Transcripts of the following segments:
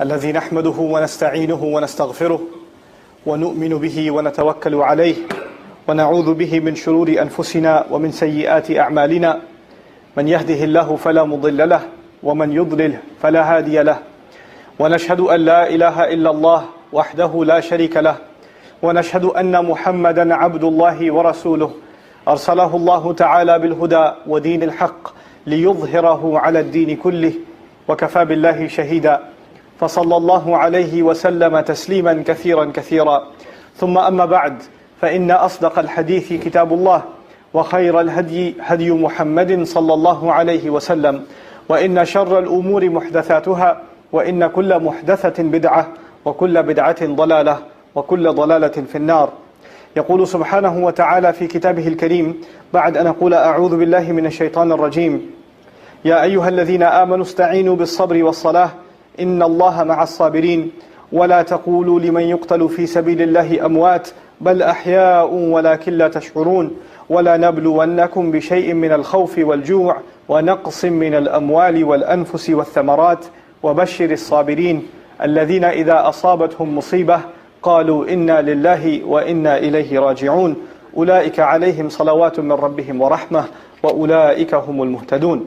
الذي نحمده ونستعينه ونستغفره ونؤمن به ونتوكل عليه ونعوذ به من شرور أنفسنا ومن سيئات أعمالنا من يهده الله فلا مضل له ومن يضلل فلا هادي له ونشهد أن لا إله إلا الله وحده لا شريك له ونشهد أن محمدا عبد الله ورسوله أرسله الله تعالى بالهدى ودين الحق ليظهره على الدين كله وكفى بالله شهيدا فصلى الله عليه وسلم تسليما كثيرا ثم أما بعد فإن أصدق الحديث كتاب الله وخير الهدي هدي محمد صلى الله عليه وسلم وإن شر الأمور محدثاتها وإن كل محدثة بدعة وكل بدعة ضلالة وكل ضلالة في النار. يقول سبحانه وتعالى في كتابه الكريم بعد أن أقول أعوذ بالله من الشيطان الرجيم: يا أيها الذين آمنوا استعينوا بالصبر والصلاة إن الله مع الصابرين ولا تقولوا لمن يقتل في سبيل الله أموات بل أحياء ولكن لا تشعرون ولا نبلونكم بشيء من الخوف والجوع ونقص من الأموال والأنفس والثمرات وبشر الصابرين الذين إذا أصابتهم مصيبة قالوا إنا لله وإنا إليه راجعون أولئك عليهم صلوات من ربهم ورحمة وأولئك هم المهتدون.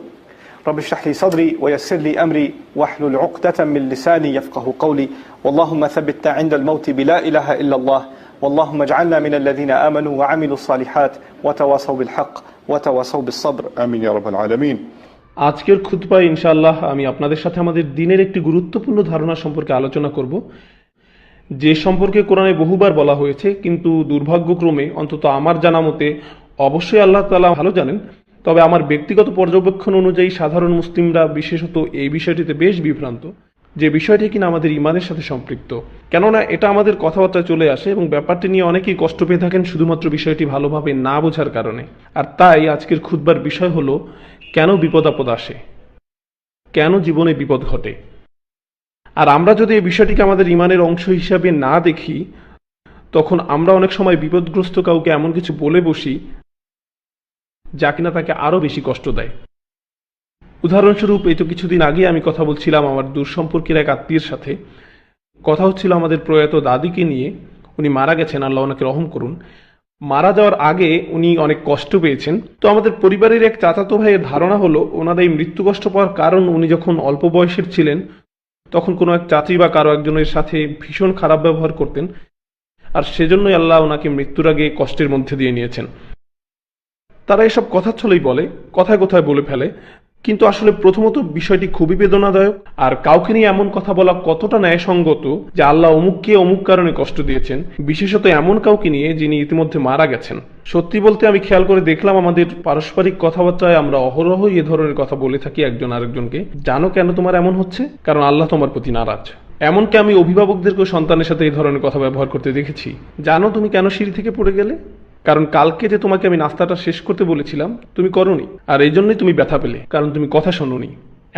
رب اشرح لي صدري ويسر لي أمري واحلل عقدة من لساني يفقه قولي واللهم ثبتنا عند الموت بلا إله إلا الله واللهم اجعلنا من الذين آمنوا وعملوا الصالحات وتواصوا بالحق وتواصوا بالصبر آمين يا رب العالمين. আজকের খুতবায় ইনশাআল্লাহ আমি আপনাদের সাথে আমাদের দ্বীনের একটি গুরুত্বপূর্ণ ধারণা সম্পর্কে আলোচনা করব, যে সম্পর্কে কোরআনে বহুবার বলা হয়েছে, কিন্তু দুর্ভাগ্যক্রমে অন্তত আমার জানা মতে, অবশ্যই আল্লাহ তাআলা ভালো জানেন, তবে আমার ব্যক্তিগত পর্যবেক্ষণ অনুযায়ী সাধারণ মুসলিমরা বিশেষত এই বিষয়টিতে বেশ বিভ্রান্ত, যে বিষয়টি কিনা আমাদের ইমানের সাথে সম্পৃক্ত। কেননা এটা আমাদের কথাবার্তায় চলে আসে এবং ব্যাপারটি নিয়ে অনেকেই কষ্ট পেয়ে থাকেন শুধুমাত্র বিষয়টি ভালোভাবে না বোঝার কারণে। আর তাই আজকের খুতবার বিষয় হলো, কেন বিপদ আপদ আসে, কেন জীবনে বিপদ ঘটে। আর আমরা যদি এই বিষয়টিকে আমাদের ইমানের অংশ হিসাবে না দেখি, তখন আমরা অনেক সময় বিপদগ্রস্ত কাউকে এমন কিছু বলে বসি যা কিনা তাকে আরো বেশি কষ্ট দেয়। উদাহরণস্বরূপ, এই তো কিছুদিন আগে আমি কথা বলছিলাম আমার দূর সম্পর্কের এক আত্মীয়ের সাথে। কথা হচ্ছিল আমাদের প্রয়াত দাদিকে নিয়ে। উনি মারা গেছেন, আল্লাহ ওনাকে রহম করুন। মারা যাওয়ার আগে উনি অনেক কষ্ট পেয়েছেন। তো আমাদের পরিবারের এক চাচাতো ভাইয়ের ধারণা হলো, ওনার এই মৃত্যু কষ্ট পাওয়ার কারণ উনি যখন অল্প বয়সের ছিলেন তখন কোনো এক চাচি বা কারো একজনের সাথে ভীষণ খারাপ ব্যবহার করতেন, আর সেজন্যই আল্লাহ ওনাকে মৃত্যুর আগে কষ্টের মধ্যে দিয়ে নিয়েছেন। তারা এসব কথা ছলেই বলে, কথায় কথায় বলে ফেলে, কিন্তু আসলে প্রথমত বিষয়টি খুবই বেদনাদায়ক। আর কাউকে নিয়ে এমন কথা বলা কতটা ন্যায়সঙ্গত যে আল্লাহ অমুককে অমুক কারণে কষ্ট দিয়েছেন, বিশেষত এমন কাউকে নিয়ে যিনি ইতিমধ্যে মারা গেছেন। সত্যি বলতে আমি খেয়াল করে দেখলাম আমাদের পারস্পরিক কথাবার্তায় আমরা অহরহই এ ধরনের কথা বলে থাকি একজন আরেকজনকে। জানো কেন তোমার এমন হচ্ছে? কারণ আল্লাহ তোমার প্রতি নারাজ। এমনকি আমি অভিভাবকদেরকেও সন্তানের সাথে এই ধরনের কথা ব্যবহার করতে দেখেছি। জানো তুমি কেন সিঁড়ি থেকে পড়ে গেলে? কারণ কালকে যে তোমাকে আমি নাস্তাটা শেষ করতে বলেছিলাম তুমি করোনি, আর এই জন্যই তুমি ব্যথা পেলে, কারণ তুমি কথা শোনোনি।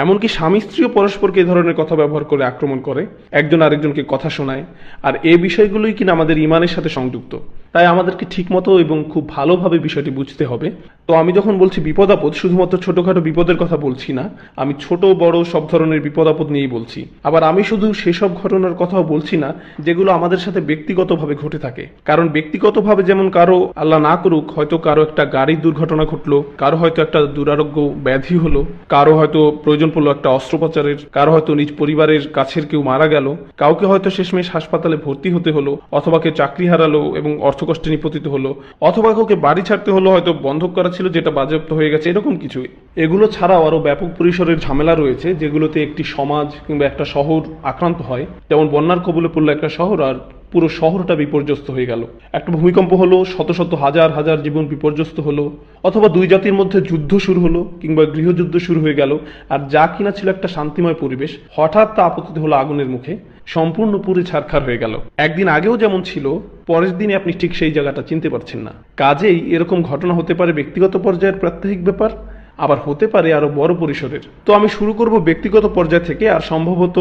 এমনকি স্বামী স্ত্রীও পরস্পরকে এই ধরনের কথা ব্যবহার করে আক্রমণ করে, একজন আরেকজনকে কথা শোনায়। আর এই বিষয়গুলোই কিনা আমাদের ইমানের সাথে সংযুক্ত। তাই আমাদেরকে ঠিকমতো এবং খুব ভালোভাবে বিষয়টি বুঝতে হবে। তো আমি যখন বলছি বিপদ আপদ, শুধুমাত্র ছোটখাটো বিপদের কথা বলছি না, আমি ছোট বড় সব ধরনের বিপদ আপদ নিয়েই বলছি। আবার আমি শুধু সেসব ঘটনার কথাও বলছি না যেগুলো আমাদের সাথে ব্যক্তিগতভাবে ঘটে থাকে। কারণ ব্যক্তিগতভাবে যেমন কারো আল্লাহ না করুক হয়তো কারো একটা গাড়ির দুর্ঘটনা ঘটলো, কারো হয়তো একটা দুরারোগ্য ব্যাধি হলো, কারো হয়তো প্রয়োজন পড়লো একটা অস্ত্রোপচারের, কারো হয়তো নিজ পরিবারের কাছের কেউ মারা গেল, কাউকে হয়তো শেষমেশ হাসপাতালে ভর্তি হতে হলো, অথবা কেউ চাকরি হারালো এবং অর্থকষ্টে নিপতিত হলো, অথবা কাউকে বাড়ি ছাড়তে হলো, হয়তো বন্ধক করা ছিল যেটা বাজেয়াপ্ত হয়ে গেছে, এরকম কিছু। এগুলো ছাড়াও আরো ব্যাপক পরিসরের ঝামেলা রয়েছে যেগুলোতে একটি সমাজ কিংবা একটা শহর আক্রান্ত হয়। যেমন বন্যার কবলে পড়লো একটা শহর আর পুরো শহরটা বিপর্যস্ত হয়ে গেল। একটা ভূমিকম্প হলো, শত শত হাজার হাজার জীবন বিপর্যস্ত হলো, অথবা দুই জাতির মধ্যে যুদ্ধ শুরু হলো কিংবা গৃহযুদ্ধ শুরু হয়ে গেল। আর যা কিনা ছিল একটা শান্তিময় পরিবেশ, হঠাৎ তা আপতিত হলো আগুনের মুখে, সম্পূর্ণ পুরে ছারখার হয়ে গেল। একদিন আগেও যেমন ছিল, পরের দিনে আপনি ঠিক সেই জায়গাটা চিনতে পারছেন না। কাজেই এরকম ঘটনা হতে পারে ব্যক্তিগত পর্যায়ের প্রাত্যহিক ব্যাপার, আবার হতে পারে আরো বড় পরিসরের। তো আমি শুরু করব ব্যক্তিগত পর্যায় থেকে, আর সম্ভবত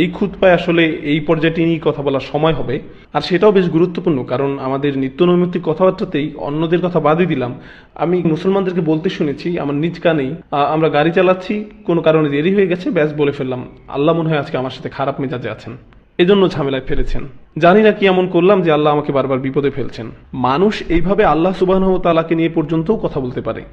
এই খুতবায় আসলে এই পর্যায়টি নিয়ে কথা বলার সময় হবে। আর সেটাও বেশ গুরুত্বপূর্ণ, কারণ আমাদের নিত্য নৈমিত্তিক কথাবার্তাতেই অন্যদের কথা বাদই দিলাম, আমি মুসলমানদেরকে বলতে শুনেছি আমার নিজ কানেই, আমরা গাড়ি চালাচ্ছি, কোনো কারণে দেরি হয়ে গেছে, ব্যাস বলে ফেললাম, আল্লাহ মনে হয় আজকে আমার সাথে খারাপ মেজাজে আছেন, এজন্য ঝামেলায় ফেলেছেন। জানি না কি এমন করলাম যে আল্লাহ আমাকে বারবার বিপদে ফেলছেন। মানুষ এইভাবে আল্লাহ সুবহানাহু ওয়া তাআলাকে নিয়ে পর্যন্তও কথা বলতে পারে।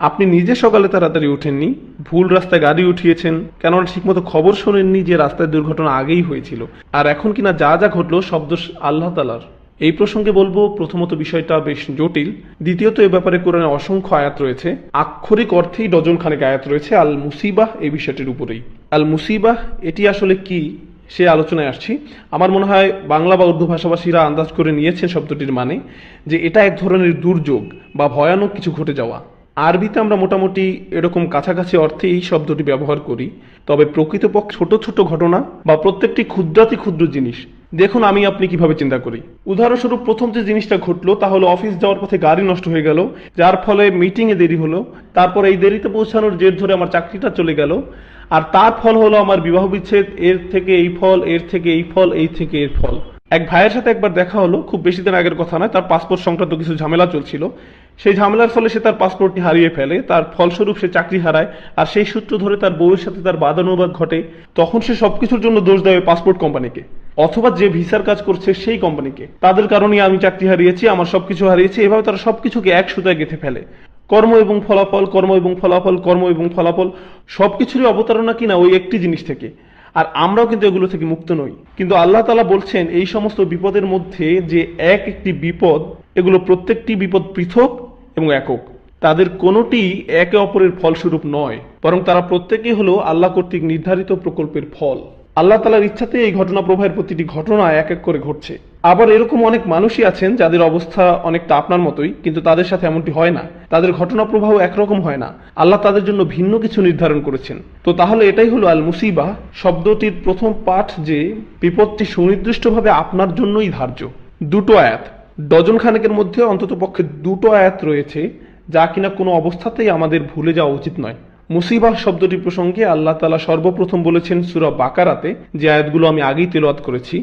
আপনি নিজে সকালে তাড়াতাড়ি উঠেননি, ভুল রাস্তায় গাড়ি উঠিয়েছেন, কেননা ঠিকমতো খবর শোনেননি যে রাস্তায় দুর্ঘটনা আগেই হয়েছিল, আর এখন কিনা যা যা ঘটলো সব দোষ আল্লাহ তাআলার। এই প্রসঙ্গে বলবো, প্রথমত বিষয়টা বেশ জটিল, দ্বিতীয়ত এ ব্যাপারে কোরআনে অসংখ্য আয়াত রয়েছে, আক্ষরিক অর্থেই ডজন খানেক আয়াত রয়েছে আল মুসিবাহ এই বিষয়টির উপরেই। আল মুসিবাহ এটি আসলে কি সে আলোচনায় আসছি। আমার মনে হয় বাংলা বা উর্দু ভাষাভাষীরা আন্দাজ করে নিয়েছেন শব্দটির মানে, যে এটা এক ধরনের দুর্যোগ বা ভয়ানক কিছু ঘটে যাওয়া। আরবিতে আমরা মোটামুটি এরকম কাছাকাছি অর্থে এই শব্দটি ব্যবহার করি, তবে প্রকৃতপক্ষে ছোট ছোট ঘটনা বা প্রত্যেকটি ক্ষুদ্রাতি ক্ষুদ্র জিনিস। দেখুন আমি আপনি কিভাবে চিন্তা করি। উদাহরণস্বরূপ প্রথম যে জিনিসটা ঘটলো তা হলো অফিস যাওয়ার পথে গাড়ি নষ্ট হয়ে গেল, যার ফলে মিটিংয়ে দেরি হলো, তারপর এই দেরিতে পৌঁছানোর জের ধরে আমার চাকরিটা চলে গেল, আর তার ফল হলো আমার বিবাহ বিচ্ছেদ, এর থেকে এই ফল, এর থেকে এই ফল, এই থেকে এর ফল। এক ভাইয়ের সাথে একবার দেখা হলো, খুব বেশি দিন আগের কথা নয়, তার পাসপোর্ট সংক্রান্ত কিছু ঝামেলা চলছিল, সেই ঝামেলার ফলে সে তার পাসপোর্টটি হারিয়ে ফেলে, তার ফলস্বরূপ সে চাকরি হারায়, আর সেই সূত্র ধরে তার বউয়ের সাথে তার বাদানুবাদ ঘটে। তখন সে সবকিছুর জন্য দোষ দেয় পাসপোর্ট কোম্পানিকে, অথবা যে ভিসার কাজ করছে সেই কোম্পানিকে, তাদের কারণে আমি চাকরি হারিয়েছি, আমার সবকিছু হারিয়েছি। এভাবে তারা সবকিছুকে এক সুতায় গেঁথে ফেলে। কর্ম এবং ফলাফল, কর্ম এবং ফলাফল, কর্ম এবং ফলাফল, সবকিছুরই অবতারণা কিনা ওই একটি জিনিস থেকে। আর আমরাও কিন্তু এগুলো থেকে মুক্ত নই। কিন্তু আল্লাহ তাআলা বলছেন এই সমস্ত বিপদের মধ্যে যে একটি বিপদ, এগুলো প্রত্যেকটি বিপদ পৃথক এবং একক, তাদের কোনোটি একে অপরের ফলস্বরূপ নয়, বরং তারা প্রত্যেকেই হলো আল্লাহ কর্তৃক নির্ধারিত প্রকল্পের ফল। আল্লাহ তাআলার ইচ্ছাতে এই ঘটনা প্রবাহের প্রতিটি ঘটনা এক এক করে ঘটছে। আবার এরকম অনেক মানুষই আছেন যাদের অবস্থা অনেকটা আপনার মতোই, কিন্তু তাদের সাথে এমনটি হয় না, তাদের ঘটনা প্রবাহ একরকম হয় না, আল্লাহ তাদের জন্য ভিন্ন কিছু নির্ধারণ করেছেন। তো তাহলে এটাই হলো আল মুসিবাহ শব্দটির প্রথম পাঠ, যে বিপদটি সুনির্দিষ্টভাবে আপনার জন্যই ধার্য। দুটো আয়াত, ডজন খানেকের মধ্যে অন্তত পক্ষে দুটো আয়াত রয়েছে যা কিনা কোনো অবস্থাতেই আমাদের ভুলে যাওয়া উচিত নয়। মুসিবাহ শব্দটি প্রসঙ্গে আল্লাহ তাআলা সর্বপ্রথম বলেছেন সূরা বাকারাতে, যে আয়াতগুলো আমি আগেই তেলাওয়াত করেছি,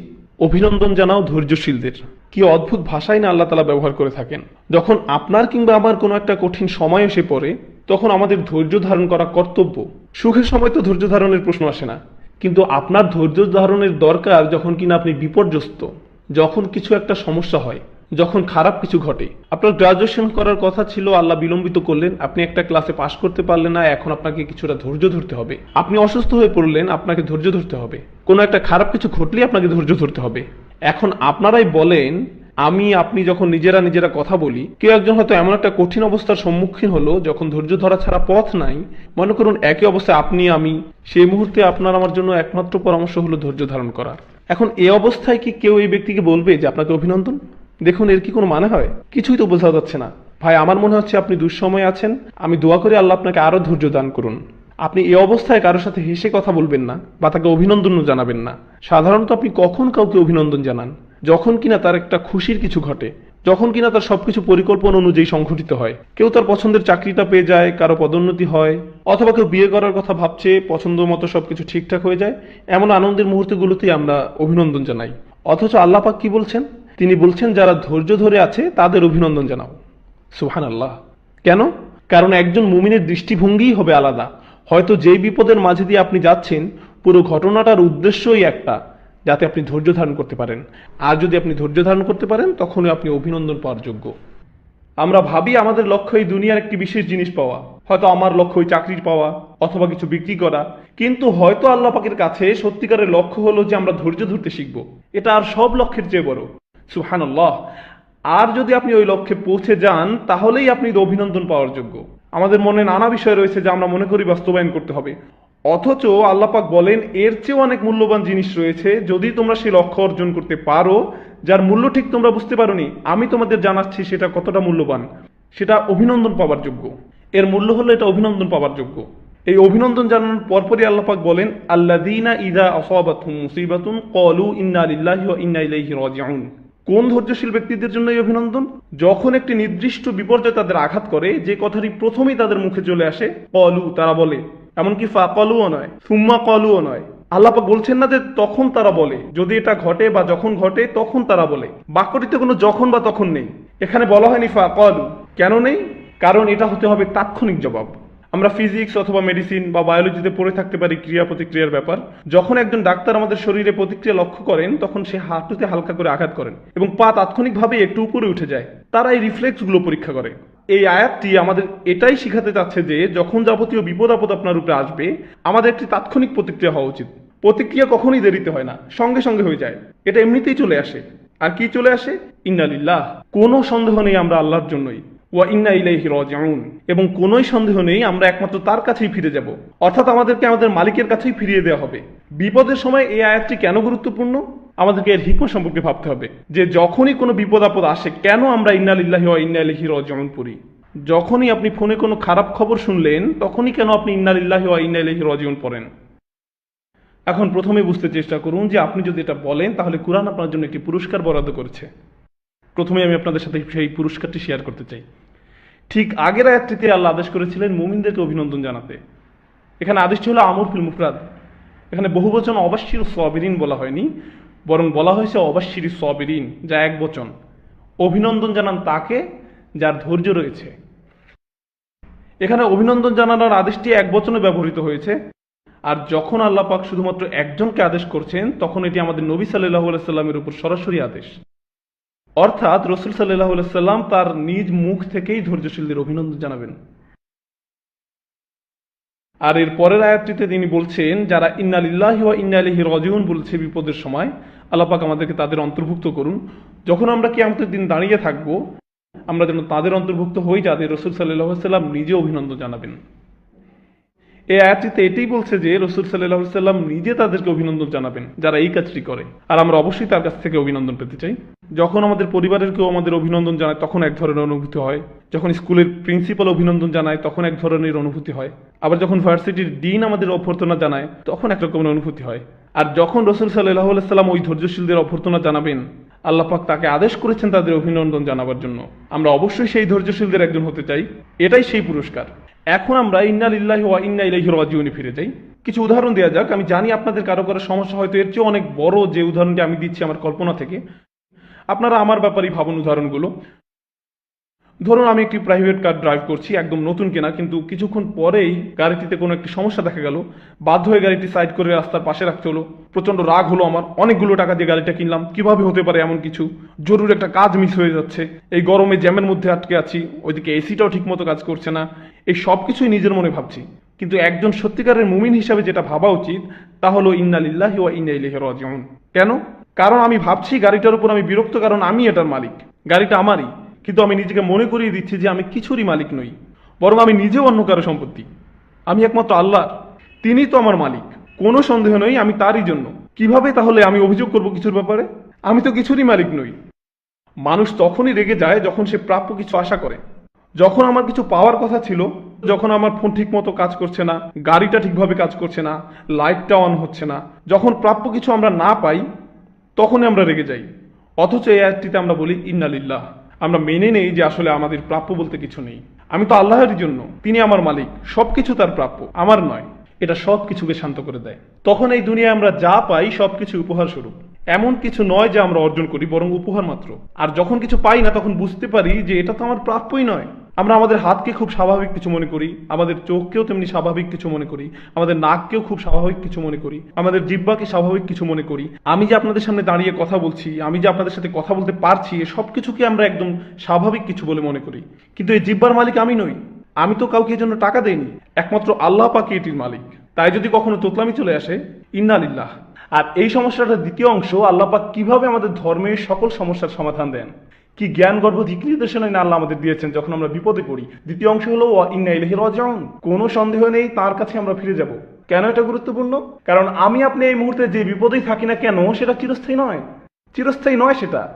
অভিনন্দন জানাও ধৈর্যশীলদের। কি অদ্ভুত ভাষাই না আল্লাহ তাআলা ব্যবহার করে থাকেন। যখন আপনার কিংবা আমার কোনো একটা কঠিন সময় এসে পড়ে, তখন আমাদের ধৈর্য ধারণ করা কর্তব্য। সুখের সময় তো ধৈর্য ধারণের প্রশ্ন আসে না, কিন্তু আপনার ধৈর্য ধারণের দরকার যখন কিনা আপনি বিপর্যস্ত, যখন কিছু একটা সমস্যা হয়, যখন খারাপ কিছু ঘটে। আপনার গ্রাজুয়েশন করার কথা ছিল, আল্লাহ বিলম্বিত করলেন, আপনি একটা ক্লাসে পাশ করতে পারলেন না, এখন আপনাকে কিছুটা ধৈর্য ধরতে হবে। আপনি অসুস্থ হয়ে পড়লেন, আপনাকে ধৈর্য ধরতে হবে। কোনো একটা খারাপ কিছু ঘটলে আপনাকে ধৈর্য ধরতে হবে। এখন আপনারাই বলেন, আপনি যখন নিজেরা কথা বলি, কেউ একজন হয়তো এমন একটা কঠিন অবস্থার সম্মুখীন হলো যখন ধৈর্য ধরা ছাড়া পথ নাই, মনে করুন একই অবস্থায় আপনি আমি, সেই মুহূর্তে আপনার আমার জন্য একমাত্র পরামর্শ হলো ধৈর্য ধারণ করা। এখন এই অবস্থায় কি কেউ এই ব্যক্তিকে বলবে যে আপনাকে অভিনন্দন? দেখুন এর কি কোনো মানে হয়? কিছুই তো বোঝা যাচ্ছে না। ভাই আমার মনে হচ্ছে আপনি দুঃসময়ে আছেন, আমি দোয়া করি আল্লাহ আপনাকে আরো ধৈর্য দান করুন। আপনি এই অবস্থায় কারোর সাথে হেসে কথা বলবেন না বা তাকে অভিনন্দনও জানাবেন না। সাধারণত আপনি কখন কাউকে অভিনন্দন জানান? যখন কিনা তার একটা খুশির কিছু ঘটে, যখন কিনা তার সবকিছু পরিকল্পনা অনুযায়ী সংঘটিত হয়। কেউ তার পছন্দের চাকরিটা পেয়ে যায়, কারো পদোন্নতি হয়, অথবা কেউ বিয়ে করার কথা ভাবছে, পছন্দ মতো সবকিছু ঠিকঠাক হয়ে যায়। এমন আনন্দের মুহূর্তগুলোতেই আমরা অভিনন্দন জানাই। অথচ আল্লাহ পাক কি বলছেন? তিনি বলছেন যারা ধৈর্য ধরে আছে তাদের অভিনন্দন জানাও। সুবহানাল্লাহ। কেন? কারণ একজন মুমিনের দৃষ্টিভঙ্গিই হবে আলাদা। হয়তো যেই বিপদের মাঝে দিয়ে আপনি যাচ্ছেন, পুরো ঘটনাটার উদ্দেশ্যই একটা, যাতে আপনি ধৈর্য ধারণ করতে পারেন। আর যদি আপনি ধৈর্য ধারণ করতে পারেন, তখনই আপনি অভিনন্দন পাওয়ার যোগ্য। আমরা ভাবি আমাদের লক্ষ্য এই দুনিয়ার একটি বিশেষ জিনিস পাওয়া, হয়তো আমার লক্ষ্য ওই চাকরির পাওয়া অথবা কিছু বিক্রি করা, কিন্তু হয়তো আল্লাহ পাকের কাছে সত্যিকারের লক্ষ্য হলো যে আমরা ধৈর্য ধরতে শিখব। এটা আর সব লক্ষ্যের চেয়ে বড়। সুবহানাল্লাহ। আর যদি আপনি ওই লক্ষ্যে পৌঁছে যান, তাহলেই আপনি অভিনন্দন পাওয়ার যোগ্য। আমাদের মনে নানা বিষয় রয়েছে যা আমরা মনে করি বাস্তবায়ন করতে হবে, অথচ আল্লাহ পাক বলেন এর চেয়েও অনেক মূল্যবান জিনিস রয়েছে। যদি তোমরা সেই লক্ষ্য অর্জন করতে পারো, যার মূল্য ঠিক তোমরা বুঝতে পারোনি, আমি তোমাদের জানাচ্ছি সেটা কতটা মূল্যবান, সেটা অভিনন্দন পাওয়ার যোগ্য। এর মূল্য হলো এটা অভিনন্দন পাওয়ার যোগ্য। এই অভিনন্দন জানানোর পরপরই আল্লাহ পাক বলেন, আল্লাযীনা ইযা আসাবাতহুম মুসিবাতুন ক্বালু ইন্না লিল্লাহি ওয়া ইন্না ইলাইহি রাজিউন। কোন ধৈর্যশীল ব্যক্তিদের জন্য এই অভিনন্দন? যখন একটি নির্দিষ্ট বিপর্যয় তাদের আঘাত করে, যে কথাটি প্রথমেই তাদের মুখে চলে আসে, কলু, তারা বলে। এমনকি ফা কলুও নয়, সুম্মা কলুও নয়। আল্লাহ পাক বলছেন না যে তখন তারা বলে, যদি এটা ঘটে বা যখন ঘটে তখন তারা বলে। বাক্যটিতে কোনো যখন বা তখন নেই। এখানে বলা হয়নি ফা কলু। কেন নেই? কারণ এটা হতে হবে তাৎক্ষণিক জবাব। আমরা ফিজিক্স অথবা মেডিসিন বা বায়োলজিতে পড়ে থাকতে পারি ক্রিয়া প্রতিক্রিয়ার ব্যাপার। যখন একজন ডাক্তার আমাদের শরীরে প্রতিক্রিয়া লক্ষ্য করেন, তখন সে হাঁটুতে হালকা করে আঘাত করেন এবং পা তাৎক্ষণিকভাবে একটু উপরে উঠে যায়। তারা এই রিফ্লেক্সগুলো পরীক্ষা করে। এই আয়াতটি আমাদের এটাই শিখাতে চাচ্ছে যে যখন যাবতীয় বিপদ আপদ আপনার উপরে আসবে, আমাদের একটি তাৎক্ষণিক প্রতিক্রিয়া হওয়া উচিত। প্রতিক্রিয়া কখনোই দেরিতে হয় না, সঙ্গে সঙ্গে হয়ে যায়। এটা এমনিতেই চলে আসে। আর কি চলে আসে? ইন্না লিল্লাহ। কোনো সন্দেহ নেই আমরা আল্লাহর জন্যই, ওয়া ইন্না ইলাইহি রাজিউন, এবং কোনোই সন্দেহ নেই আমরা একমাত্র তার কাছেই ফিরে যাব। অর্থাৎ আমাদেরকে আমাদের মালিকের কাছেই ফিরিয়ে দেওয়া হবে। বিপদের সময় এই আয়াতটি কেন গুরুত্বপূর্ণ? আমাদেরকে এর হিকমত সম্পর্কে ভাবতে হবে যে যখনই কোনো বিপদ আপদ আসে, কেন আমরা ইন্না লিল্লাহি ওয়া ইন্না ইলাইহি রাজিউন পড়ি। যখনই আপনি ফোনে কোনো খারাপ খবর শুনলেন, তখনই কেন আপনি ইন্না লিল্লাহি ওয়া ইন্না ইলাইহি রাজিউন পড়েন? এখন প্রথমে বুঝতে চেষ্টা করুন যে আপনি যদি এটা বলেন, তাহলে কুরআন আপনার জন্য একটি পুরস্কার বরাদ্দ করেছে। প্রথমে আমি আপনাদের সাথে সেই পুরস্কারটি শেয়ার করতে চাই। ঠিক আগের আয়াতটিতে আল্লাহ আদেশ করেছিলেন মুমিনদেরকে অভিনন্দন জানাতে। এখানে আদেশটি হলো আমর ফিল মুফরাদ। এখানে বহুবচন অবাশশির সাবিরিন বলা হয়নি, বরং বলা হয়েছে অবাশশির সাবিরিন, যা এক বচন। অভিনন্দন জানান তাকে যার ধৈর্য রয়েছে। এখানে অভিনন্দন জানানোর আদেশটি এক বচনে ব্যবহৃত হয়েছে। আর যখন আল্লাহ পাক শুধুমাত্র একজনকে আদেশ করছেন, তখন এটি আমাদের নবী সাল্লাল্লাহু আলাইহি সাল্লামের উপর সরাসরি আদেশ। অর্থাৎ রাসূল সাল্লাল্লাহু আলাইহি সাল্লাম তার নিজ মুখ থেকেই ধৈর্যশীলদের অভিনন্দন জানাবেন। আর এর পরের আয়াতটিতে তিনি বলছেন, যারা ইন্না লিল্লাহি ওয়া ইন্না ইলাইহি রাজিউন বলছে বিপদের সময়, আল্লাহ পাক আমাদেরকে তাদের অন্তর্ভুক্ত করুন। যখন আমরা কিয়ামতের দিন দাঁড়িয়ে থাকবো, আমরা যেন তাদের অন্তর্ভুক্ত হই যাদের রাসূল সাল্লাল্লাহু আলাইহি সাল্লাম নিজে অভিনন্দন জানাবেন। এই আয়াতটিতে এটাই বলছে যে রাসূল সাল্লাল্লাহু আলাইহি সাল্লাম নিজে তাদেরকে অভিনন্দন জানাবেন যারা এই কাজটি করে। আর আমরা অবশ্যই তার কাছ থেকে অভিনন্দন পেতে চাই। যখন আমাদের পরিবারের কেউ আমাদের অভিনন্দন জানায়, তখন এক ধরনের অনুভূতি হয়। যখন স্কুলের প্রিন্সিপাল অভিনন্দন জানায়, তখন এক ধরনের অনুভূতি হয়। আবার যখন ভার্সিটির ডিন আমাদের অভ্যর্থনা জানায়, তখন এক রকমের অনুভূতি হয়। আর যখন রাসূল সাল্লাল্লাহু আলাইহি সাল্লাম ওই ধৈর্যশীলদের অভ্যর্থনা জানাবেন, আল্লাহ পাক তাকে আদেশ করেছেন তাদের অভিনন্দন জানাবার জন্য। আমরা অবশ্যই সেই ধৈর্যশীলদের একজন হতে চাই। এটাই সেই পুরস্কার। এখন আমরা ইন্না লিল্লাহি ওয়া ইন্না ইলাইহি রাজিউনে ফিরে যাই। কিছু উদাহরণ দেওয়া যাক। আমি জানি আপনাদের কারো কারো সমস্যা হয়তো এর চেয়ে অনেক বড় যে উদাহরণটি আমি দিচ্ছি আমার কল্পনা থেকে। আপনারা আমার ব্যাপারেই ভাবুন উদাহরণগুলো। ধরুন আমি একটি প্রাইভেট কার ড্রাইভ করছি, একদম নতুন কেনা, কিন্তু কিছুক্ষণ পরেই গাড়িটিতে কোনো একটি সমস্যা দেখা গেল। বাধ্য হয়ে গাড়িটি সাইড করে রাস্তার পাশে রাখতে হলো। প্রচন্ড রাগ হলো আমার। অনেকগুলো টাকা দিয়ে গাড়িটা কিনলাম, কিভাবে হতে পারে এমন কিছু? জরুরি একটা কাজ মিস হয়ে যাচ্ছে, এই গরমে জ্যামের মধ্যে আটকে আছি, ওইদিকে এসিটাও ঠিক মতো কাজ করছে না। এই সব কিছুই নিজের মনে ভাবছি। কিন্তু একজন সত্যিকারের মুমিন হিসাবে যেটা ভাবা উচিত তা হলো ইন্না লিল্লাহি ওয়া ইন্না ইলাইহি রাজিউন। কেন? কারণ আমি ভাবছি গাড়িটার উপর আমি বিরক্ত, কারণ আমি এটার মালিক, গাড়িটা আমারই। কিন্তু আমি নিজেকে মনে করিয়ে দিচ্ছি যে আমি কিছুরই মালিক নই, বরং আমি নিজেও অন্য কারো সম্পত্তি। আমি একমাত্র আল্লাহর, তিনি তো আমার মালিক। কোনো সন্দেহ নেই আমি তারই জন্য। কিভাবে তাহলে আমি অভিযোগ করব কিছুর ব্যাপারে? আমি তো কিছুরই মালিক নই। মানুষ তখনই রেগে যায় যখন সে প্রাপ্য কিছু আশা করে। যখন আমার কিছু পাওয়ার কথা ছিল, যখন আমার ফোন ঠিক মতো কাজ করছে না, গাড়িটা ঠিকভাবে কাজ করছে না, লাইটটা অন হচ্ছে না, যখন প্রাপ্য কিছু আমরা না পাই, তখনই আমরা রেগে যাই। অথচ এই আয়াতটিতে আমরা বলি ইন্না লিল্লাহ। আমরা মেনে নেই যে আসলে আমাদের প্রাপ্য বলতে কিছু নেই। আমি তো আল্লাহরই জন্য, তিনি আমার মালিক, সবকিছু তার প্রাপ্য, আমার নয়। এটা সব কিছুকে শান্ত করে দেয়। তখন এই দুনিয়ায় আমরা যা পাই সবকিছু উপহার স্বরূপ। এমন কিছু নয় যে আমরা অর্জন করি, বরং উপহার মাত্র। আর যখন কিছু পাই না, তখন বুঝতে পারি যে এটা তো আমার প্রাপ্যই নয়। আমরা আমাদের হাতকে খুব স্বাভাবিক কিছু মনে করি, আমাদের চোখকেও তেমনি স্বাভাবিক কিছু মনে করি, আমাদের নাককেও খুব স্বাভাবিক কিছু মনে করি, আমাদের জিহ্বাকে স্বাভাবিক কিছু মনে করি। আমি যে আপনাদের সামনে দাঁড়িয়ে কথা বলছি, আমি যে আপনাদের সাথে কথা বলতে পারছি, সব কিছুকে আমরা একদম স্বাভাবিক কিছু বলে মনে করি। কিন্তু এই জিহ্বার মালিক আমি নই। আমি তো কাউকে এর জন্য টাকা দেইনি, একমাত্র আল্লাহ পাকই এটির মালিক। তাই যদি কখনো তোতলামি চলে আসে, ইন্না লিল্লাহ। আর এই সমস্যাটার দ্বিতীয় অংশ, আল্লাহ পাক কিভাবে আমাদের ধর্মের সকল সমস্যার সমাধান দেন, কি জ্ঞান গর্ভ দিক নির্দেশনা না আল্লাহ আমাদের দিয়েছেন যখন আমরা বিপদে পড়ি। দ্বিতীয় অংশ হলো ওয়া ইন্না ইলাইহি রাজিউন। কোনো সন্দেহ নেই তার কাছে আমরা ফিরে যাব। কেন এটা গুরুত্বপূর্ণ? কারণ আমি আপনি এই মুহূর্তে যে বিপদেই থাকি না কেন, সেটা চিরস্থায়ী নয়। চিরস্থায়ী নয় সেটা।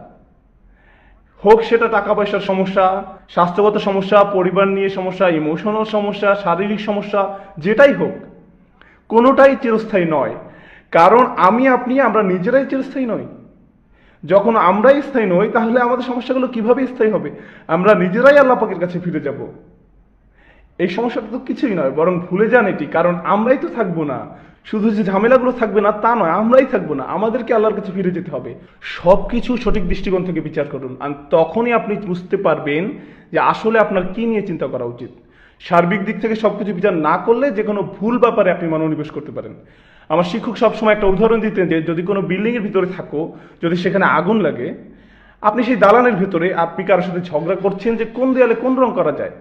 হোক সেটা টাকা পয়সার সমস্যা, স্বাস্থ্যগত সমস্যা, পরিবার নিয়ে সমস্যা, ইমোশনাল সমস্যা, শারীরিক সমস্যা, যেটাই হোক, কোনোটাই চিরস্থায়ী নয়। কারণ আমি আপনি আমরা নিজেরাই চিরস্থায়ী নই। যখন আমরাই স্থায়ী নই, তাহলে আমাদের সমস্যাগুলো কিভাবে স্থায়ী হবে? আমরা নিজেরাই আল্লাহ পাকের কাছে ফিরে যাব। এই সমস্যাটা তো কিছুই নয়, বরং ভুলে যান এটি, কারণ আমরাই তো থাকবো না। শুধু যে ঝামেলাগুলো থাকবে না তা নয়, আমরাই থাকবো না, আমাদেরকে আল্লাহর কাছে ফিরে যেতে হবে। সবকিছু সঠিক দৃষ্টিকোণ থেকে বিচার করুন, আর তখনই আপনি বুঝতে পারবেন যে আসলে আপনার কি নিয়ে চিন্তা করা উচিত। সার্বিক দিক থেকে সবকিছু বিচার না করলে যে কোনো ভুল ব্যাপারে আপনি মনোনিবেশ করতে পারেন। আমার শিক্ষক সবসময় একটা উদাহরণ দিতেন যে যদি কোনো বিল্ডিং এর ভিতরে থাকো, যদি সেখানে আগুন লাগে, আপনি সেই দালানের ভিতরে আপনি কারোর সাথে ঝগড়া করছেন যে কোন দেয়ালে কোন রং করা যায়।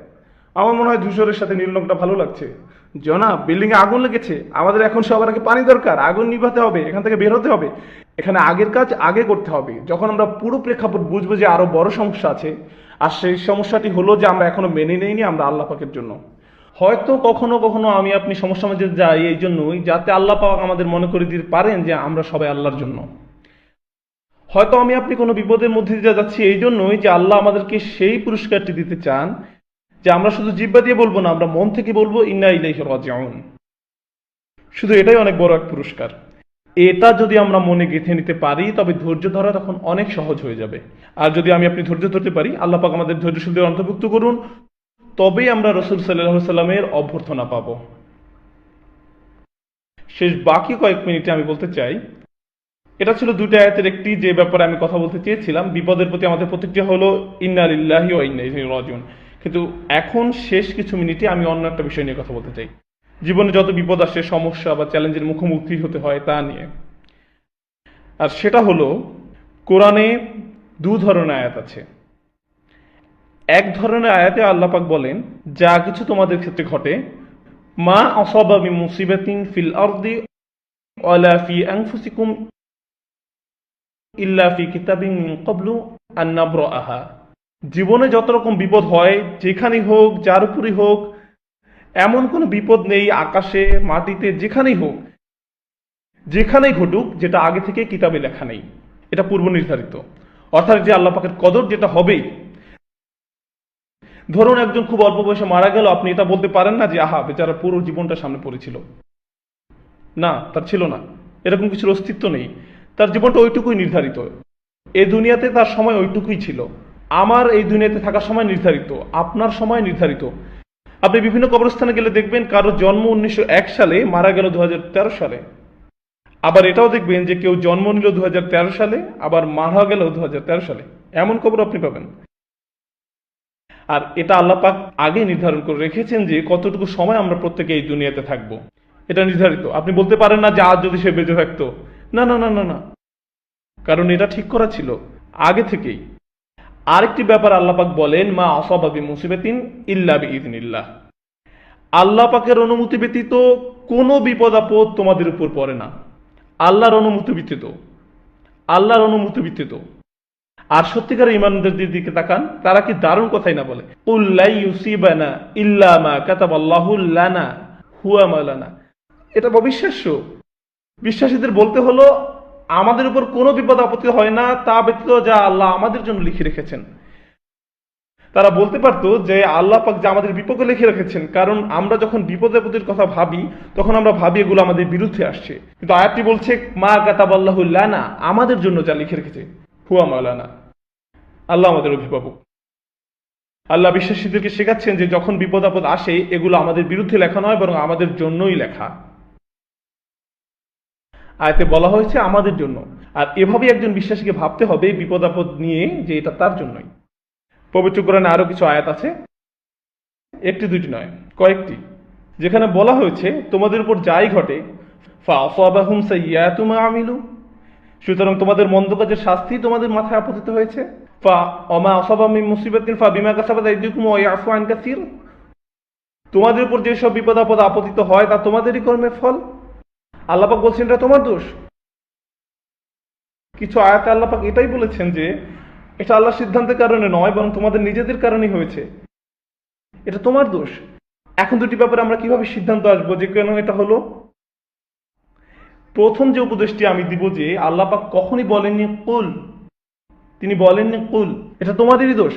আমার মনে হয় ধূসরের সাথে নীল রংটা ভালো লাগছে। জনাব, বিল্ডিং এ আগুন লেগেছে, আমাদের এখন সবার আগে পানি দরকার, আগুন নিভাতে হবে, এখান থেকে বের হতে হবে। এখানে আগের কাজ আগে করতে হবে। যখন আমরা পুরো প্রেক্ষাপট বুঝবো যে আরো বড় সমস্যা আছে, আর সেই সমস্যাটি হলো যে আমরা এখনো মেনে নেইনি আমরা আল্লাহ পাকের জন্য। হয়তো কখনো কখনো আমি আপনি সমস্যার মধ্যে যাই এই জন্যই যাতে আল্লাহ পাক আমাদের মনে করে দিতে পারেন যে আমরা সবাই আল্লাহর জন্য। হয়তো আমি আপনি কোনো বিপদের মধ্যে দিয়ে যাচ্ছি এই জন্যই যে আল্লাহ আমাদেরকে সেই পুরস্কারটি দিতে চান যে আমরা শুধু জিহ্বা দিয়ে বলবো না, আমরা মন থেকে বলবো ইন্না ইলাইহি রাজিউন। শুধু এটাই অনেক বড় এক পুরস্কার। এটা যদি আমরা মনে গেঁথে নিতে পারি তবে ধৈর্য ধরা তখন অনেক সহজ হয়ে যাবে। আর যদি আমি আপনি ধৈর্য ধরতে পারি, আল্লাহ পাক আমাদের ধৈর্যশীলদের অন্তর্ভুক্ত করুন, তবেই আমরা রাসূল সাল্লাল্লাহু আলাইহি সাল্লামের অভ্যর্থনা পাব। শেষ বাকি কয়েক মিনিটে আমি বলতে চাই, এটা ছিল দুটো আয়াতের একটি যে ব্যাপারে আমি কথা বলতে চেয়েছিলাম। বিপদের প্রতি আমাদের প্রতিক্রিয়া হলো ইন্না লিল্লাহি ওয়া ইন্না ইলাইহি রাজিউন। কিন্তু এখন শেষ কিছু মিনিটে আমি অন্য একটা বিষয় নিয়ে কথা বলতে চাই। জীবনে যত বিপদ আসে, সমস্যা বা চ্যালেঞ্জের মুখোমুখি হতে হয় তা নিয়ে। আর সেটা হলো, কোরআনে দু ধরনের আয়াত আছে। এক ধরনের আয়াতে আল্লাহ পাক বলেন যা কিছু তোমাদের ক্ষেত্রে ঘটে, মা আসাবা মিন মুসিবাতিন ফিল আরদি ওয়ালা ফি আনফুসিকুম ইল্লা ফি কিতাবিন মিন ক্বাবলু আন নাবরাআহা। জীবনে যত রকম বিপদ হয়, যেখানেই হোক, যার উপরই হোক, এমন কোনো বিপদ নেই আকাশে মাটিতে, যেখানেই হোক, যেখানেই ঘটুক, যেটা আগে থেকে কিতাবে লেখা নেই। এটা পূর্ব নির্ধারিত, অর্থাৎ যে আল্লাহ পাকের কদর যেটা হবেই। ধরুন একজন খুব অল্প বয়সে মারা গেল, আপনি এটা বলতে পারেন না যে আহা বেচারা পুরো জীবনটা সামনে পড়েছিল। না, তার ছিল না, এরকম কিছুর অস্তিত্ব নেই। তার জীবনটা ওইটুকুই নির্ধারিত, এই দুনিয়াতে তার সময় ওইটুকুই ছিল। আমার এই দুনিয়াতে থাকার সময় নির্ধারিত, আপনার সময় নির্ধারিত। আপনি বিভিন্ন কবরস্থানে গেলে দেখবেন কারো জন্ম 1901 সালে, মারা গেল 2013 সালে। আবার এটাও দেখবেন যে কেউ জন্ম নিল 2013 সালে, আবার মারা গেল 2013 সালে। এমন কবর আপনি পাবেন। আর এটা আল্লাহ পাক আগে নির্ধারণ করে রেখেছেন যে কতটুকু সময় আমরা প্রত্যেকে এই দুনিয়াতে থাকবো, এটা নির্ধারিত। আপনি বলতে পারেন না যে আজ যদি সে বেঁচে থাকতো, না না না না না, কারণ এটা ঠিক করা ছিল আগে থেকেই। আরেকটি ব্যাপার আল্লাহ পাক বলেন মা আসাবা বিমুসিবাতিন ইল্লা বিইذনিল্লাহ। আল্লাহ পাকের অনুমতি ব্যতীত কোনো বিপদ আপদ তোমাদের উপর পড়ে না, আল্লাহর অনুমতি ব্যতীত, আল্লাহর অনুমতি ব্যতীত। আর সত্যিকার ইমানদারদের দিকে তাকান, তারা কি দারুণ কথাই না বলে, কুল লা ইউসিবানা ইল্লা মা কাতাবাল্লাহু লানা হুয়া মাওলানা। এটা অবিশ্বাস্য। বিশ্বাসীদের বলতে হলো আমাদের উপর কোনো বিপদ আপত্তি হয় না তা ব্যতীত যা আল্লাহ আমাদের জন্য লিখে রেখেছেন। তারা বলতে পারতো যে আল্লাহ পাক যা আমাদের বিপদে লিখে রেখেছেন, কারণ আমরা যখন বিপদ আপদের কথা ভাবি তখন আমরা ভাবি এগুলো আমাদের বিরুদ্ধে আসছে। কিন্তু আয়াতটি বলছে মা কাতাবাল্লাহু লানা, আমাদের জন্য যা লিখে রেখেছে, হুয়া মাওলানা, আল্লাহ আমাদের অভিভাবক। আল্লাহ বিশ্বাসীদেরকে শেখাচ্ছেন যে যখন বিপদ আপদ আসে এগুলো আমাদের বিরুদ্ধে লেখা নয়, বরং আমাদের জন্যই লেখা। আয়াতে বলা হয়েছে আমাদের জন্য। আর এভাবেই একজন বিশ্বাসীকে ভাবতে হবে বিপদ আপদ নিয়ে যে এটা তার জন্যই। পবিত্র কোরআনে আরো কিছু আয়াত আছে, একটি দুইটি নয়, কয়েকটি, যেখানে বলা হয়েছে তোমাদের উপর যাই ঘটে ফাআসাবাহুম সাইয়্যাতু মা আমিলু, সুতরাং তোমাদের মন্দ কাজের শাস্তি তোমাদের মাথায় আপতিত হয়েছে। ফামা আসাবা মিন মুসিবাতিন ফাবিমা কাসাবাত আইদিকুম ওয়া ইয়াফু আন কাসীর, তোমাদের উপর যেসব বিপদ আপদ আপতিত হয় তা তোমাদেরই কর্মের ফল। আল্লাহ পাক বলছেন এটা তোমার দোষ। কিছু আয়াতে আল্লাহ পাক এটাই বলেছেন যে এটা আল্লাহর সিদ্ধান্তের কারণে নয়, বরং তোমাদের নিজেদের কারণেই হয়েছে, এটা তোমার দোষ। এখন দুটি ব্যাপারে আমরা কিভাবে সিদ্ধান্ত আসবো যে কেন এটা হলো? প্রথম যে উপদেশটি আমি দিব যে আল্লাহ পাক কখনই বলেননি কুল, তিনি বলেননি কুল এটা তোমাদেরই দোষ,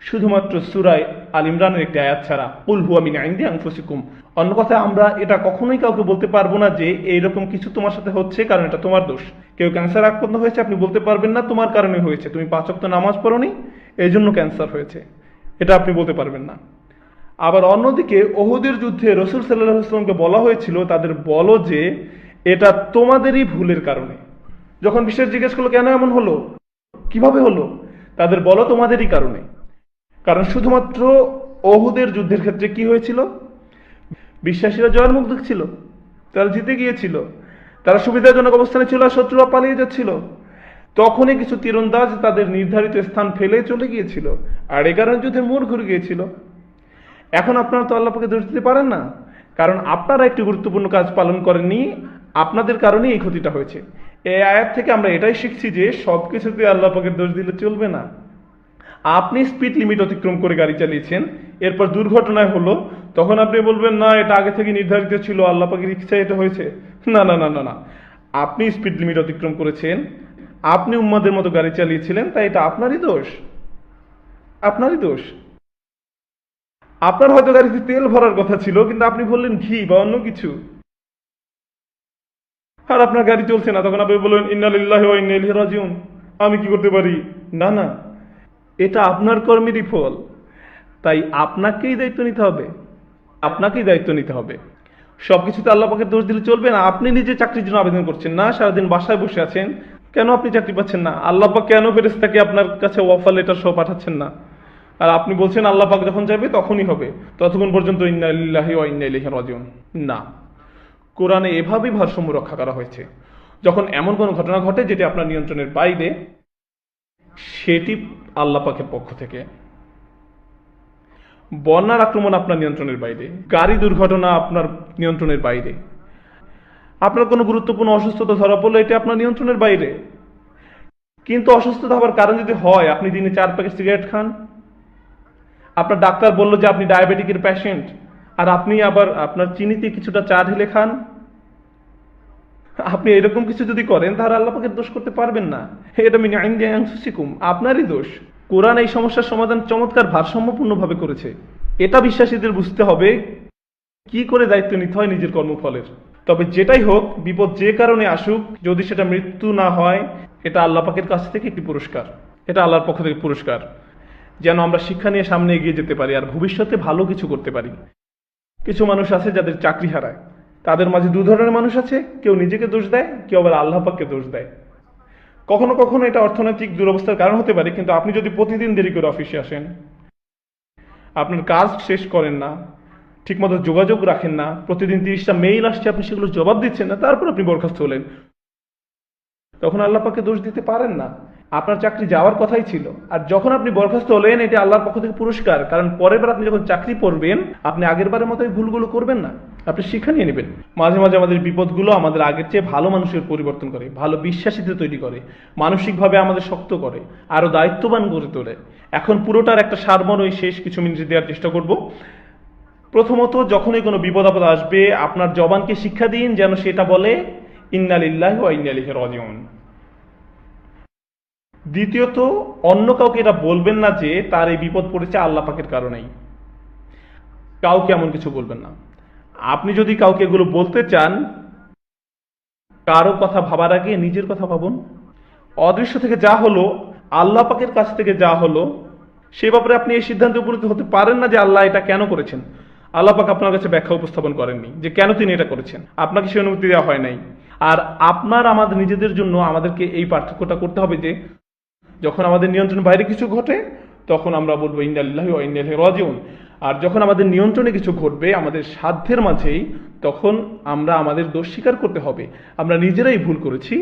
শুধুমাত্র সূরা আল ইমরানের একটি আয়াত ছাড়া, কুল হুয়া মিন ইনদি আনফুসিকুম। অন্য কথায় আমরা এটা কখনোই কাউকে বলতে পারবো না যে এইরকম কিছু তোমার সাথে হচ্ছে কারণ এটা তোমার দোষ। কেউ ক্যান্সার আক্রান্ত হয়েছে, আপনি বলতে পারবেন না তোমার কারণে হয়েছে, তুমি 5 ওয়াক্ত নামাজ পড়োনি এই জন্য ক্যান্সার হয়েছে, এটা আপনি বলতে পারবেন না। আবার অন্যদিকে ওহুদের যুদ্ধে রাসূল সাল্লাল্লাহু আলাইহি ওয়াসাল্লামকে বলা হয়েছিল তাদের বলো যে এটা তোমাদেরই ভুলের কারণে। যখন বিশ্বাস জিজ্ঞেস করলো কেন এমন হলো, কিভাবে হলো, তাদের বলো তোমাদেরই কারণে। কারণ শুধুমাত্র ওহুদের যুদ্ধের ক্ষেত্রে কি হয়েছিল, বিশ্বাসীরা জয়ের মুখ দেখছিল, তারা জিতে গিয়েছিল, তারা সুবিধাজনক অবস্থানে ছিল আর শত্রুরা পালিয়ে যাচ্ছিল, তখনই কিছু তীরন্দাজ তাদের নির্ধারিত স্থান ফেলে চলে গিয়েছিল, আর এই কারণে যুদ্ধের মোড় ঘুরে গিয়েছিল। এখন আপনারা তো আল্লাহ পাকে দোষ দিতে পারেন না, কারণ আপনারা একটি গুরুত্বপূর্ণ কাজ পালন করেননি, আপনাদের কারণে এই ক্ষতিটা হয়েছে। এই আয়াত থেকে আমরা এটাই শিখছি যে সবকিছুতে আল্লাহ পাকের দোষ দিলে চলবে না। আপনি স্পিড লিমিট অতিক্রম করে গাড়ি চালিয়েছেন, এরপর দুর্ঘটনায় হলো, তখন আপনি বলবেন না এটা আগে থেকে নির্ধারিত ছিল, আল্লাহ পাকের ইচ্ছায় এটা হয়েছে। না না না না না, আপনি স্পিড লিমিট অতিক্রম করেছেন, আপনি উম্মাদের মতো গাড়ি চালিয়েছিলেন, তাই এটা আপনারই দোষ, আপনারই দোষ। আপনার হয়তো গাড়িতে তেল ভরার কথা ছিল, কিন্তু আপনি বললেন ঘি বা অন্য কিছু, আর আপনার গাড়ি চলছে না, তখন আপনি বললেন ইন্না লিল্লাহি ওয়া ইন্না ইলাইহি রাজিউন, আমি কি করতে পারি। না না, এটা আপনার কর্মেরই ফল, তাই আপনাকেই দায়িত্ব নিতে হবে, আপনাকেই দায়িত্ব নিতে হবে। সবকিছুতে আল্লাহ পাকের দোষ দিলে চলবে না। আপনি নিজে চাকরির জন্য আবেদন করছেন না, সারাদিন বাসায় বসে আছেন, কেন আপনি চাকরি পাচ্ছেন না? আল্লাহ পাক কেন ফেরেশতাকে আপনার কাছে অফার লেটার সহ পাঠাচ্ছেন না? আর আপনি বলছেন আল্লাহ পাক যখন চাইবে তখনই হবে, ততক্ষণ পর্যন্ত ইন্না লিল্লাহি ওয়া ইন্না ইলাইহি রাজিউন। না, কোরআনে এভাবেই ভারসাম্য রক্ষা করা হয়েছে। যখন এমন কোনো ঘটনা ঘটে যেটি আপনার নিয়ন্ত্রণের বাইরে, সেটি আল্লাহ পাকের পক্ষ থেকে। বন্যার আক্রমণ আপনার নিয়ন্ত্রণের বাইরে, গাড়ি দুর্ঘটনা আপনার নিয়ন্ত্রণের বাইরে, আপনার কোনো গুরুত্বপূর্ণ অসুস্থতা ধরা পড়লো, এটা আপনার নিয়ন্ত্রণের বাইরে। কিন্তু অসুস্থতা হওয়ার কারণ যদি হয় আপনি দিনে 4 প্যাকেট সিগারেট খান, আপনার ডাক্তার বললো যে আপনি ডায়াবেটিকের পেশেন্ট, আর আপনি আবার আপনার চিনিতে কিছুটা চা ঢেলে খান, আপনি এরকম কিছু যদি করেন তাহলে আল্লাহ পাকের দোষ করতে পারবেন না। এটা মিন ইনদি আনফুসিকুম, আপনারই দোষ। কোরআন এই সমস্যার সমাধান চমৎকার ভারসাম্যপূর্ণভাবে করেছে। এটা বিশ্বাসীদের বুঝতে হবে কি করে দায়িত্ব নিতে হয় নিজের কর্মফলের। তবে যেটাই হোক, বিপদ যে কারণে আসুক, যদি সেটা মৃত্যু না হয়, এটা আল্লাহ পাকের কাছ থেকে একটি পুরস্কার, এটা আল্লাহর পক্ষ থেকে পুরস্কার, যেন আমরা শিক্ষা নিয়ে সামনে এগিয়ে যেতে পারি আর ভবিষ্যতে ভালো কিছু করতে পারি। কিছু মানুষ আছে যাদের চাকরি হারায়, তাদের মাঝে 2 ধরনের মানুষ আছে, কেউ নিজেকে দোষ দেয়, কেউ আবার আল্লাহ পাককে দোষ দেয়। কখনো কখনো এটা অর্থনৈতিক দুরবস্থার কারণ হতে পারে, কিন্তু আপনি যদি প্রতিদিন দেরি করে অফিসে আসেন, আপনার কাজ শেষ করেন না, ঠিকমতো যোগাযোগ রাখেন না, প্রতিদিন 30টা মেইল আসছে আপনি সেগুলো জবাব দিচ্ছেন না, তারপর আপনি বরখাস্ত হলেন, তখন আল্লাহ পাককে দোষ দিতে পারেন না। আপনার চাকরি যাওয়ার কথাই ছিল, আর যখন আপনি বরখাস্ত হলেন, এটা আল্লাহর পক্ষ থেকে পুরস্কার। কারণ পরের বার আপনি যখন চাকরি করবেন, আপনি আগের বারের মতো এই ভুলগুলো করবেন না, আপনি শিক্ষা নিয়ে নেবেন। মাঝে মাঝে আমাদের বিপদগুলো আমাদের আগের চেয়ে ভালো মানুষের পরিবর্তন করে, ভালো বিশ্বাসীদের তৈরি করে, মানসিকভাবে আমাদের শক্ত করে, আরো দায়িত্ববান করে তোলে। এখন পুরোটার একটা সারমর্ম ওই শেষ কিছু মিনিট দেওয়ার চেষ্টা করব। প্রথমত, যখনই কোনো বিপদ আপদ আসবে, আপনার জবানকে শিক্ষা দিন যেন সেটা বলে ইন্না লিল্লাহি ওয়া ইন্না ইলাইহি রাজিউন। দ্বিতীয়ত, অন্য কাউকে এটা বলবেন না যে তার এই বিপদ পড়েছে আল্লাহ পাকের কারণেই, কাউকে এমন কিছু বলবেন না। আপনি যদি কাউকে এগুলো বলতে চান, কারো কথা ভাবার আগে নিজের কথা ভাবুন। অদৃশ্য থেকে যা হলো, আল্লাহ পাকের কাছ থেকে যা হলো, সে ব্যাপারে আপনি এই সিদ্ধান্তে উপনীত হতে পারেন না যে আল্লাহ এটা কেন করেছেন। আল্লাহ পাক আপনার কাছে ব্যাখ্যা উপস্থাপন করেননি যে কেন তিনি এটা করেছেন, আপনাকে সে অনুমতি দেওয়া হয় নাই। আর আপনার আমাদের নিজেদের জন্য আমাদেরকে এই পার্থক্যটা করতে হবে যে যখন আমাদের নিয়ন্ত্রণের বাইরে কিছু ঘটে, তখন আমরা বলবো ইন্না লিল্লাহি ওয়া ইন্না ইলাইহি রাজিউন। আর যখন আমাদের নিয়ন্ত্রণে কিছু ঘটবে, আমাদের সাধ্যের মাঝেই, তখন আমরা আমাদের দোষ স্বীকার করতে হবে। আমরা নিজেরাই ভুল করেছি,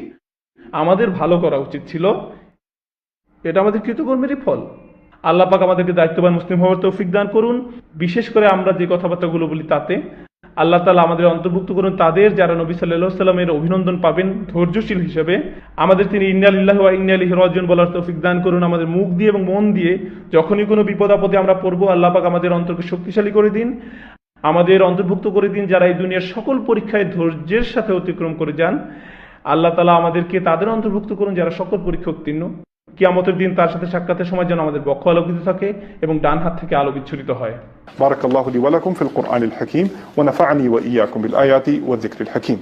আমাদের ভালো করা উচিত ছিল, এটা আমাদের কৃতকর্মেরই ফল। আল্লাহ পাক আমাদেরকে দায়িত্ববান মুসলিম হওয়ার তৌফিক দান করুন। বিশেষ করে আমরা যে কথাবার্তাগুলো বলি তাতে আল্লাহ তাআলা আমাদের অন্তর্ভুক্ত করুন তাদের যারা নবী সাল্লাল্লাহু আলাইহি ওয়াসাল্লামের অভিনন্দন পাবেন ধৈর্যশীল হিসেবে। আমাদের তিনি ইন্না লিল্লাহি ওয়া ইন্না ইলাইহি রাজিউন বলার তৌফিক দান করুন। আমাদের মুখ দিয়ে এবং মন দিয়ে যখনই কোনো বিপদ আপদে আমরা পড়বো, আল্লাহ পাক আমাদের অন্তরকে শক্তিশালী করে দিন, আমাদের অন্তর্ভুক্ত করে দিন যারা এই দুনিয়ার সকল পরীক্ষায় ধৈর্যের সাথে অতিক্রম করে যান। আল্লাহ তাআলা আমাদেরকে তাদের অন্তর্ভুক্ত করুন যারা সকল পরীক্ষা উত্তীর্ণ। কিয়ামতের দিন তার সাথে সাক্ষাতের সময় যেন আমাদের বক্ষ আলোকিত থাকে এবং ডান হাত থেকে আলো বিচ্ছুরিত হয়। بارك الله لي ولكم في القرآن الحكيم ونفعني وإياكم بالآيات والذكر الحكيم.